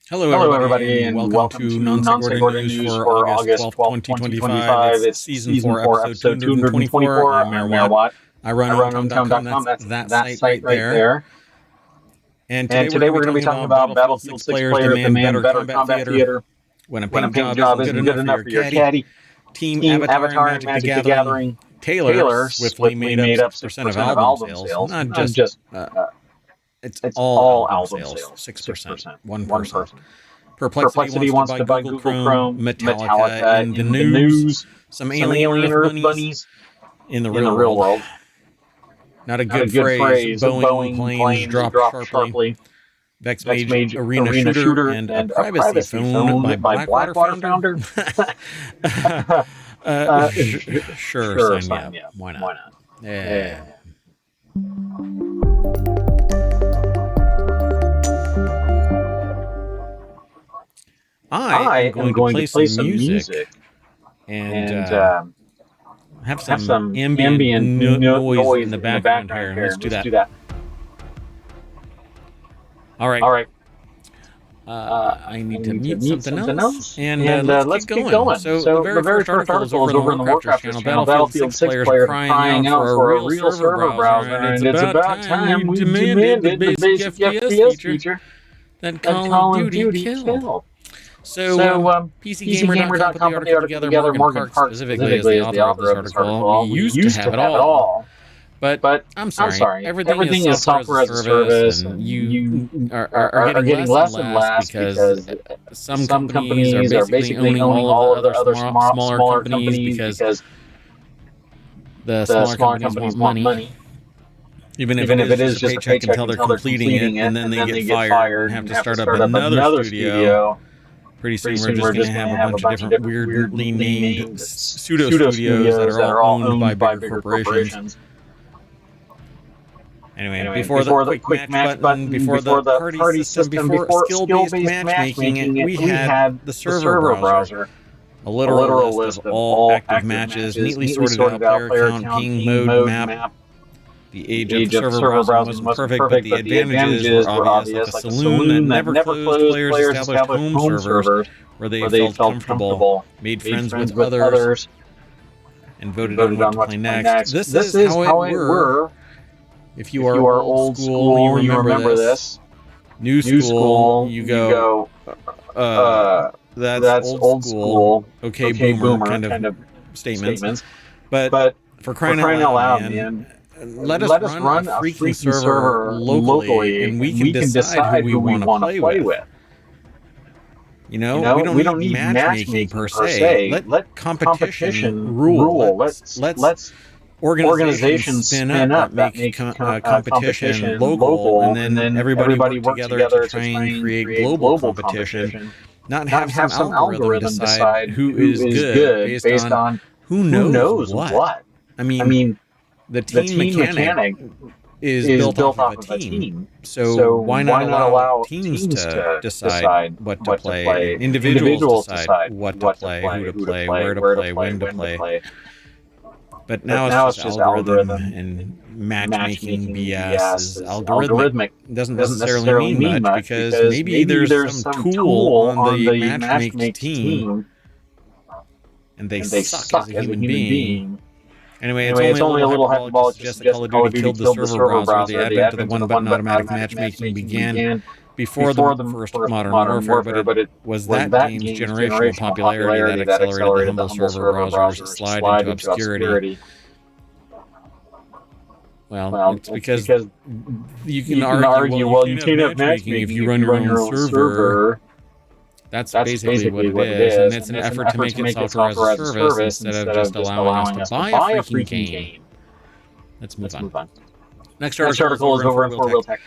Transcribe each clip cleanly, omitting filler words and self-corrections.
Hello, everybody, and welcome to Non Sequitur News for August 12th, 2025. It's Season 4, Episode 224. I'm MayorWatt. I run ohmTown.com. That's that site right there. And today we're going to be talking about Battlefield 6 players demand better combat theater. When a paint job isn't good enough for your Caddy. Team Avatar and Magic the Gathering. Taylor swiftly made up 6% of album sales. Not just it's all album sales. 6%. One person. Perplexity wants to buy Google Chrome, Metallica in the news, some alien Earth bunnies in the real world. Not a good phrase. Boeing planes drop sharply. Vex made Arena Shooter and a privacy phone by Blackwater founder. Sure, sign me up. Why not? Yeah. I am going to play some music and have some ambient noise in the background here. Let's do that. All right. I need to mute something else. And let's keep going. So the very first article is over on the WarCrafters channel. Battlefield 6 players crying out for a real server browser, and it's about time we demanded the basic FPS feature that Call of Duty killed. So, PCGamer.com put the article together. Morgan Park specifically is the author of this article. We used to have it all. But I'm sorry, everything is software as a service, and you are getting less and less because some companies are basically owning all of the other smaller companies because the smaller companies want money. Even if it is just a paycheck until they're completing it, and then they get fired and have to start up another studio. Pretty soon we're just going to have a bunch of different weirdly named pseudo-studios that are all owned by bigger corporations. Anyway, before the quick match button, before the party system, before skill-based matchmaking, we had the server browser. A literal list of all active matches, neatly sorted out player count, ping, mode, map. The age of the server browsing wasn't perfect, but the advantages were obvious, like a saloon that never closed. Players established home servers where they felt comfortable, made friends with others, and voted on what to play next. This is how it were. If you are old school, you remember this. New school, you go, that's old school, okay boomer kind of statements. But for crying out loud, man, let us run a freaking server locally, and we can decide who we want to play with. We don't need matchmaking per se. Let competition rule. Let's organizations spin up that make competition local, and then everybody work together to try and create global competition. Not have some algorithm decide who is good based on who knows what. I mean, the team mechanic is built off of a team. So why not allow teams to decide what to play, individuals decide what to play, who to play, where to play, when to play. But now it's just algorithm and matchmaking BS is algorithmic. It doesn't necessarily mean much because maybe there's some tool on the matchmaking team and they suck as a human being. Anyway, it's only a little hyperbolic to suggest Call of Duty killed the server browser. The advent of the one-button automatic matchmaking began before the first Modern Warfare, but it was that game's generational popularity that accelerated the humble server browser's slide into obscurity. Well, it's because you can argue, well, you can't have matchmaking if you run your own server. That's basically what it is, and it's an effort to make it software as a service instead of just allowing us to buy a freaking game. Let's move on. Next article is over on FourWheelTech.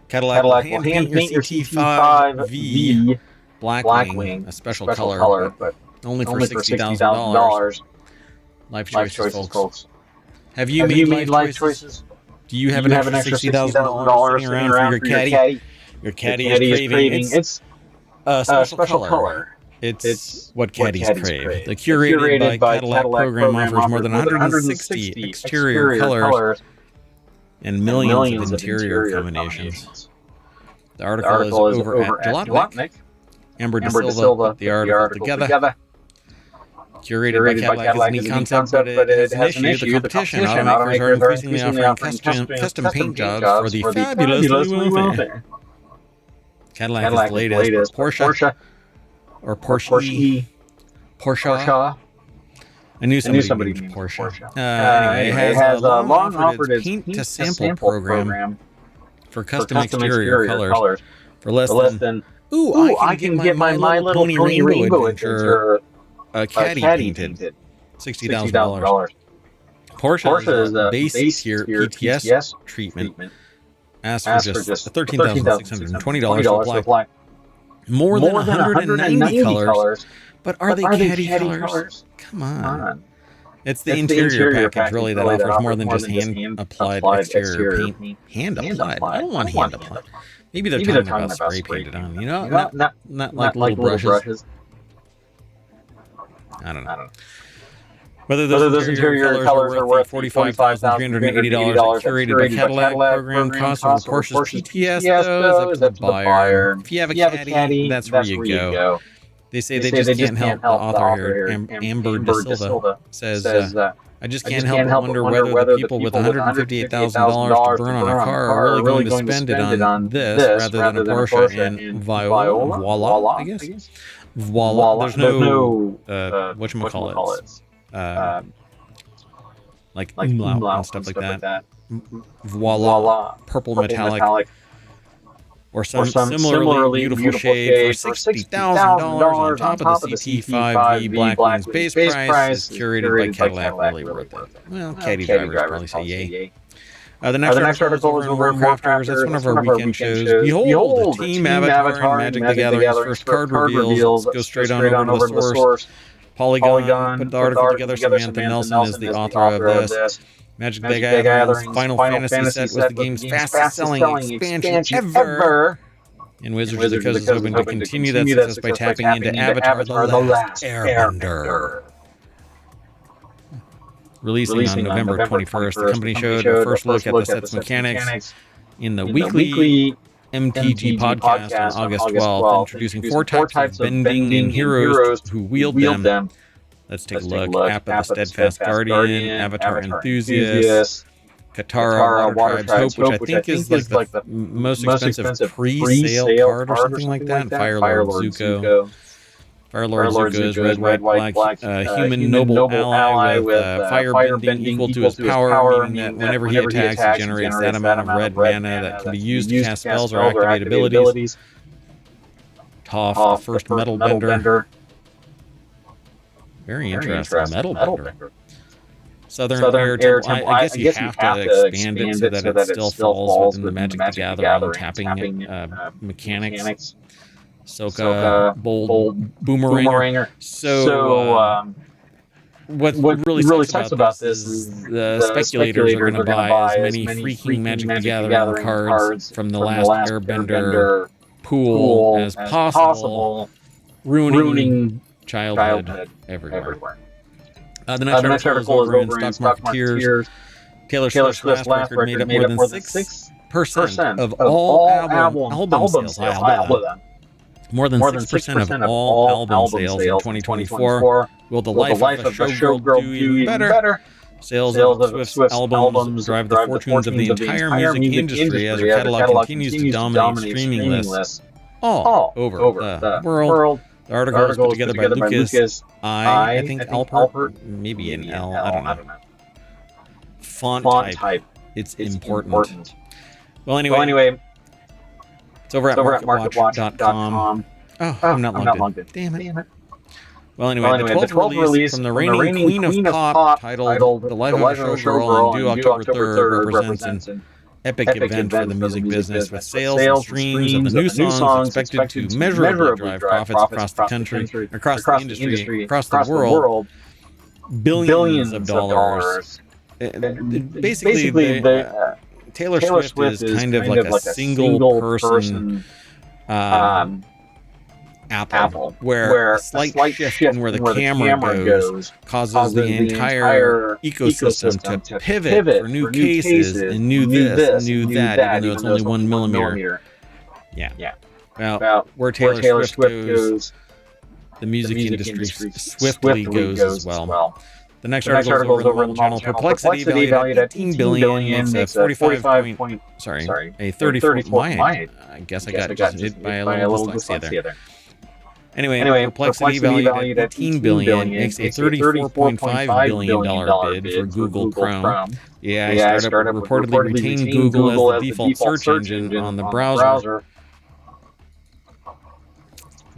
Cadillac will hand paint your CT5V Blackwing, a special color, but only for $60,000. Life choices, folks. Have you made life choices? Do you have an extra $60,000 sitting around for your Caddy? Your Caddy is craving. It's a special color. It's what Caddies crave. The curated by Cadillac program offers more than 160 exterior colors and millions of interior combinations. The article is over at Jalopnik. Amber De Silva put the article together. Curated by Cadillac is a neat concept, but it has an issue. The competition. Automakers are increasingly offering custom paint jobs for the fabulous Louis Vuitton. Cadillac is the latest, but Porsche, or Porsche. I knew somebody named Porsche. Anyway, it has long offered its paint to sample program for custom exterior colors for less than. I can get my Little Pony Rainbow adventure Caddy painted. $60,000. Porsche is a base tier PTS treatment. Asked for just $13,620 to apply. More than 190 colors. But are they Caddy colors? Come on. It's the interior package really that offers more than just hand-applied exterior paint. Hand-applied? I don't want hand-applied. Maybe they're talking about spray painted on. You know, not like little brushes. I don't know. Whether those interior colors are worth $45,380 curated by Cadillac program cost over Porsche's PTS, though, is up to the buyer. If you have a Caddy, that's where you go. They say they just can't help. The author here, Amber De Silva, says, I just can't help but wonder whether the people with $158,000 to burn on a car are really going to spend it on this rather than a Porsche and voila, I guess. Voila. There's no whatchamacallit. Like umlaut and stuff like that. Voila. Purple metallic. Or some similarly beautiful shade for $60,000 on top of the CT5V Blackwing's base price is curated by Cadillac. Really worth it. Well, Caddy drivers probably say yay. The next article is over WarCrafters. That's one of our weekend shows. Behold, the Team Avatar and Magic the Gathering's first card reveals. Let's go straight on over to the source. Polygon put the article together. Samantha Nelson is the author of this. Magic the Gathering's Final Fantasy set was the game's fastest-selling expansion ever. And Wizards of the Coast is hoping to continue that success by tapping into Avatar the Last Airbender. Releasing on November 21st, the company showed a first look at the set's mechanics in the weekly MtG podcast on August 12th, introducing 4 types of bending heroes who wield them. Let's take a look. Appa the Steadfast Guardian, Avatar Enthusiast, Katara, Water Tribe's Hope, which I think is like the most expensive pre-sale card or something like that, and Firelord Zuko. Firelord Zuko is red, white, black, human noble ally with fire bending equal to his power, meaning that whenever he attacks, he generates that amount of red mana that can be used to cast spells or activate abilities. Toph, the first metal bender. Very interesting. Metal bender. Southern Air Temple. I guess you have to expand it so that it still falls within the Magic the Gathering tapping mechanics. Soka, bold boomeranger. So, what really sucks about this is the speculators are going to buy as many freaking Magic the Gathering cards from the last Airbender pool as possible, ruining childhood everywhere. The next article is over in Stock Marketeers. Taylor Swift's last record made up more than 6% of all album sales. More than 6% of all album sales in 2024. Will the life of a showgirl do even better? Sales of Swift's albums drive the fortunes of the entire music industry as her catalog continues to dominate streaming lists all over the world. The article was put together by Lucas I think Alpert, maybe an L, I don't know. Font type, it's important. Well, anyway, it's over at marketwatch.com. Oh, I'm not logged in. Damn it. Well, anyway, the 12th release from the reigning Queen of Pop, titled The Life of a Showgirl, and due October 3rd, represents an epic event for the music business, with sales and streams of the new songs expected to measurably drive profits across the country, across the industry, across the world, billions of dollars. Basically, Taylor Swift is kind of like a single person Apple, where a slight shift in where the camera goes causes the entire ecosystem to pivot for new cases and new this, new that, even though it's only 1 millimeter. Yeah. about where Taylor Swift goes, the music industry swiftly goes as well. The next article is over on the channel. Perplexity valued at $18 billion makes a 34. I guess I got just hit by a little dyslexia there. Anyway, Perplexity valued at $18 billion makes a $34.5 billion bid for Google Chrome. The AI startup reportedly retained Google as the default search engine on the browser.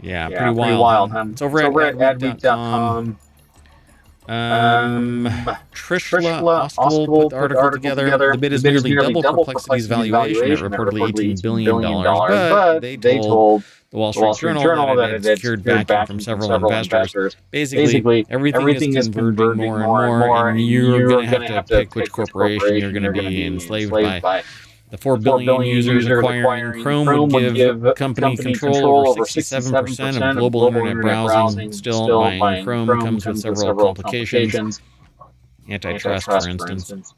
Yeah, pretty wild. It's over at adweek.com. Trishla Oskal put the article together. The bid is nearly double Perplexity's valuation at reportedly $18 billion, but they told the Wall Street Journal that it had secured backing from several investors. Basically, everything is converging more and more, and you're going to have to pick which corporation you're going to be enslaved by. The 4 billion users acquiring Chrome would give company control over 67% of global internet browsing. Still, buying Chrome comes with several complications. Antitrust, for instance.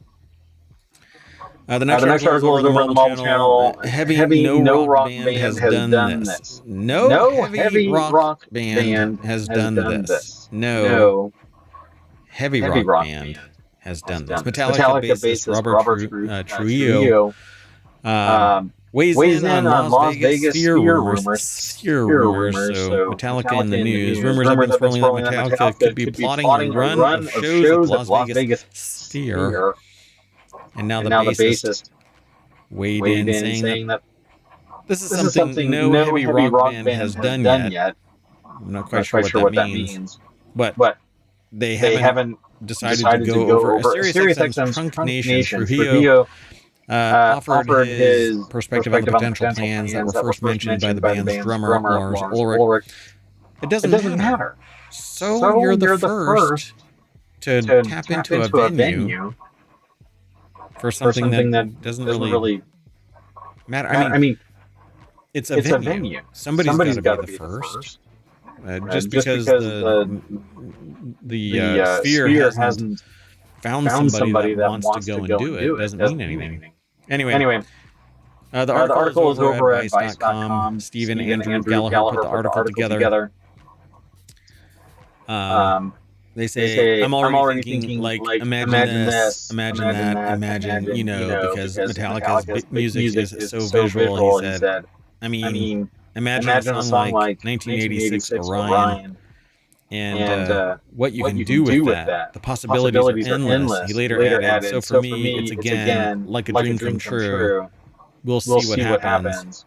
The next article is over on the mobile channel. Heavy No Rock Band has done this. No Heavy Rock Band has done this. No Heavy Rock Band has done this. Metallica bassist Robert Trujillo weighs in on Las Vegas sphere rumors. So Metallica in the news. Rumors have been swirling that Metallica could be plotting a run of shows at the Las Vegas sphere. And now the bassist weighed in saying that this is something no heavy rock band has done yet. I'm not quite sure what that means. But they haven't decided to go over. SiriusXM's Trunk Nation Trujillo offered his perspective on the potential plans that were first mentioned by the band's drummer, Lars Ulrich. It doesn't matter. So you're the first to tap into a venue for something that doesn't really matter. I mean, it's a venue. Somebody's got to be the first. Just because the sphere hasn't found somebody that wants to go and do it doesn't mean anything. Anyway, the article is over at Vice.com. Stephen Andrew Gallagher put the article together. They say, I'm already thinking like, imagine this, imagine that, imagine, because Metallica's music is so visual, he said. I mean, imagine a song like 1986 Orion. And what you can do with that. The possibilities are endless. He later added, so for me, it's again like a dream come true. We'll see what happens.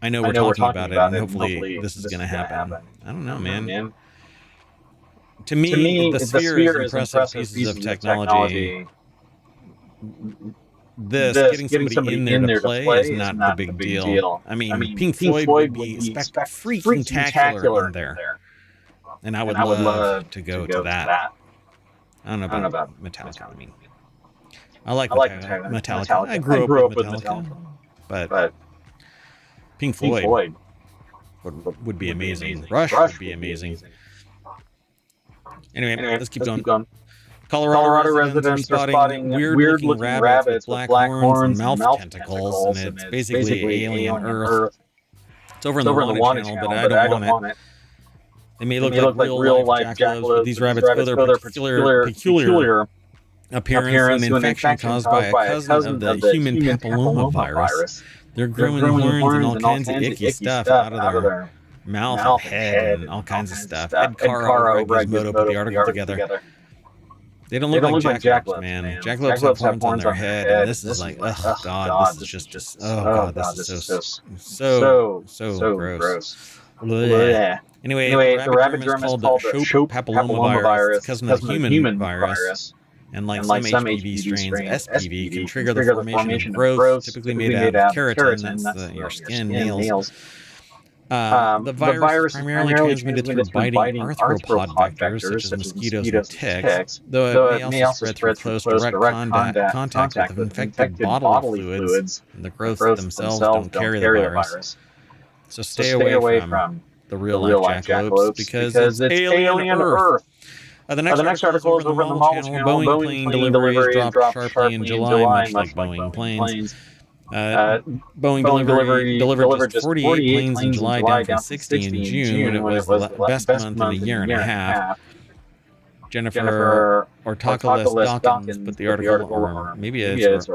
I know we're talking about it, and hopefully this is going to happen. I don't know, man. To me, the sphere is impressive pieces of technology. Getting somebody in there to play is not the big deal. I mean, Pink Floyd would be freaking spectacular in there. And I would love to go to that. I don't know about Metallica. I mean, I like Metallica. I grew up with Metallica. But Pink Floyd would be amazing. Rush would be amazing. Anyway, let's keep going. Colorado residents are spotting weird-looking rabbits with black horns and mouth tentacles, and it's basically alien Earth. It's over in the Wanted channel, but I don't want it. They may look like real-life jackalopes, but these rabbits owe their peculiar appearance to an infection caused by a cousin of the human papillomavirus. They're growing horns and all kinds of icky stuff out of their mouth and head and all kinds of stuff. Ed Carr over at Gizmodo put the article together. They don't look like jackalopes, man. Jackalopes have horns on their head, and this is like, oh god, this is just, oh god, this is so gross. Anyway, the rabbit germ is called the Shope papillomavirus, cousin of the human virus. And like some HPV strains, SPV can trigger the formation of growth, typically made out of keratin, that's your skin, nails. The virus primarily transmitted through biting arthropod vectors, such as mosquitoes and ticks, though it may also spread through close direct contact with infected bodily fluids, and the growths themselves don't carry the virus. So stay away from the real-life jackalopes, because it's alien Earth. The next article is over on the mobile channel. Boeing plane deliveries dropped sharply in July, much like Boeing planes. Boeing delivered just 48 planes in July, down from 60 in June, when it was the best month in a year and a half. Jennifer Ortoculus Dawkins put the article, or maybe it's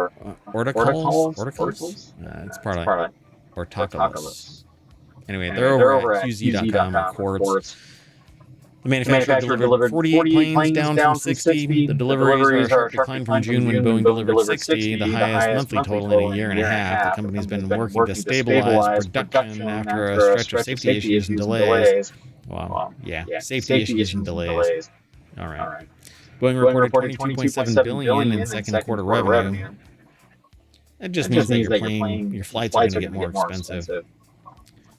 Ortoculus? It's part of Ortoculus. Anyway, they're over at QZ.com reports. The manufacturer delivered 48 planes down from 60. The deliveries are a sharp decline from June when Boeing delivered 60, the highest monthly total in a year and a half. The company's been working to stabilize production after a stretch of safety issues and delays. Wow, yeah, safety issues and delays. All right. Boeing reported $22.7 billion in second quarter revenue. It just means that your flights are going to get more expensive.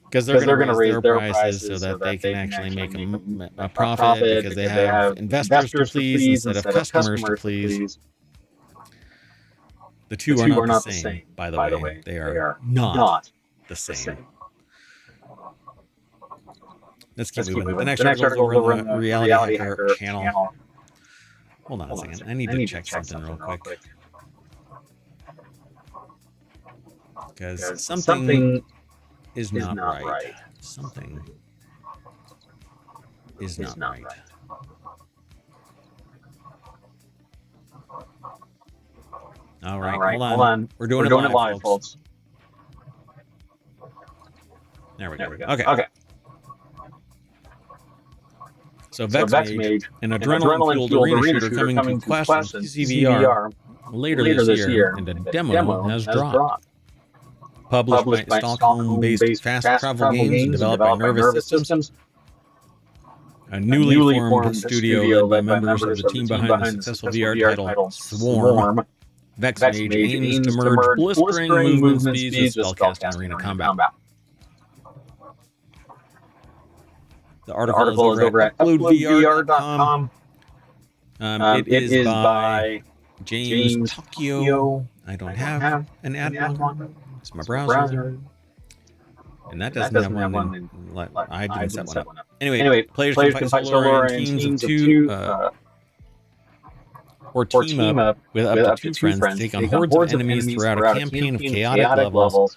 Because they're going to raise their prices so that they can actually make a profit, because they have investors to please instead of customers to please. The two are not the same, by the way. They are not the same. Let's keep moving. The next article is over on the RealityHacker channel. Hold on a second. I need to check something real quick. Because something is not right. Something is not right. All right, hold on. We're doing it live, folks. There we go. Okay. So VexMage, an adrenaline-fueled arena shooter coming to Quest and PCVR later this year, and a demo has dropped. Published by Stockholm-based fast travel games and developed by Nervous Systems, a newly formed studio led by members of the team behind the successful VR title Swarm. VexMage aims to merge blistering movement speeds with spellcasting arena combat. The article is over at uploadvr.com. It is by James Tokyo. I don't have an ad blocker. It's my browser. And that doesn't have one. I didn't set one up. Anyway, players can fight solo in teams of two, or team up with up to two friends to take on hordes of enemies throughout a campaign of chaotic levels.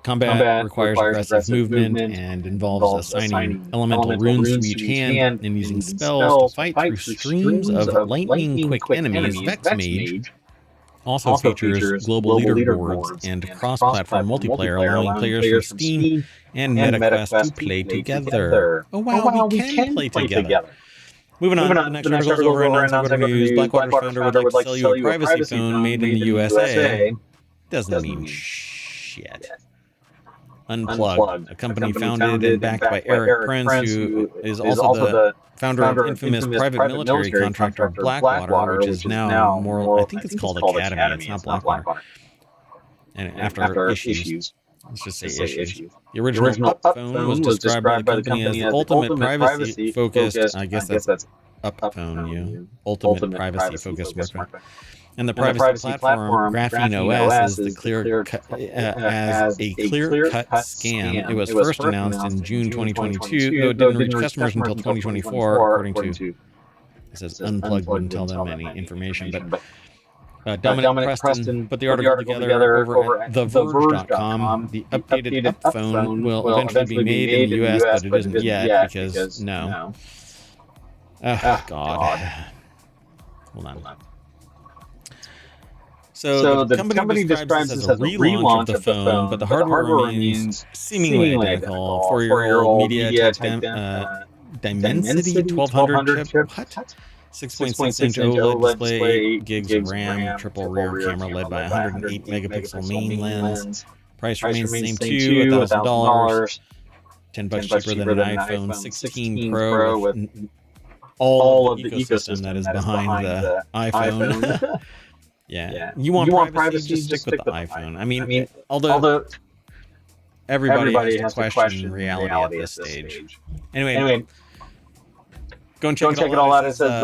Combat requires aggressive movement and involves assigning elemental runes to each hand and using spells to fight through streams of lightning-quick enemies. VexMage also features global leaderboards and cross-platform multiplayer, allowing players from Steam and MetaQuest to play together. Oh wow, we can play together. Moving on, the next article is over at Non Sequitur News. Blackwater's founder would like to sell you a privacy phone made in the USA. Doesn't mean shit. Unplugged, a company founded and backed by Eric Prince, who is also the founder of infamous private military contractor Blackwater, which is now more, I think it's called Academy, it's not Blackwater. And after issues, let's just say issues. The original Up phone was described by the company as the ultimate privacy-focused, I guess that's Up phone, ultimate privacy-focused smartphone. And the privacy platform, Graphene OS, is the clear-cut scam. It was first announced in June 2022, though it didn't reach customers until 2024, according to, it says Unplugged wouldn't tell them any information, but Dominic Preston put the article together over at TheVerge.com. The updated Up phone will eventually be made in the US, but it isn't yet, because no. Oh, God. Hold on. So the company describes this as a relaunch of the phone, but the hardware remains seemingly identical. 4-year-old MediaTek Dimensity 1200 chip. What? 6.6-inch OLED display, gigs of RAM, triple rear camera led by 108 megapixel main lens. Price remains the same too, $1,000. $10 cheaper than an iPhone 16 Pro with all of the ecosystem that is behind the iPhone. Yeah. You want privacy, just stick with the iPhone. I mean, although everybody has to question reality at this stage. Anyway, go and check it all out. It says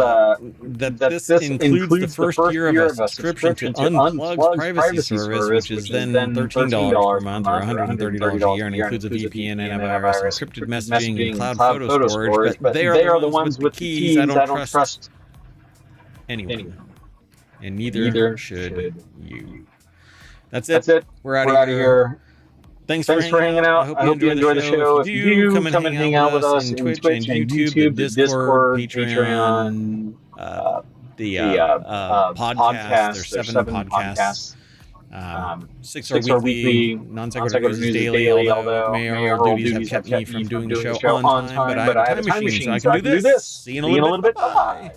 that this includes the first year of a subscription to Unplugged's privacy service, which is then $13 per month or $130 a year, and includes a VPN, antivirus, encrypted messaging, and cloud photo storage. But they are the ones with the keys. I don't trust anyone. And neither should you. That's it. We're out of here. Thanks for hanging out. I hope you enjoy the show. If you do, come and hang out with us in Twitch and YouTube, the Discord, Patreon, the podcast. There's 7 podcasts. 6 are weekly, Non Sequitur News is daily, although mayoral duties have kept me from doing the show on time, but I have a time machine, so I can do this. See you in a little bit. Bye-bye.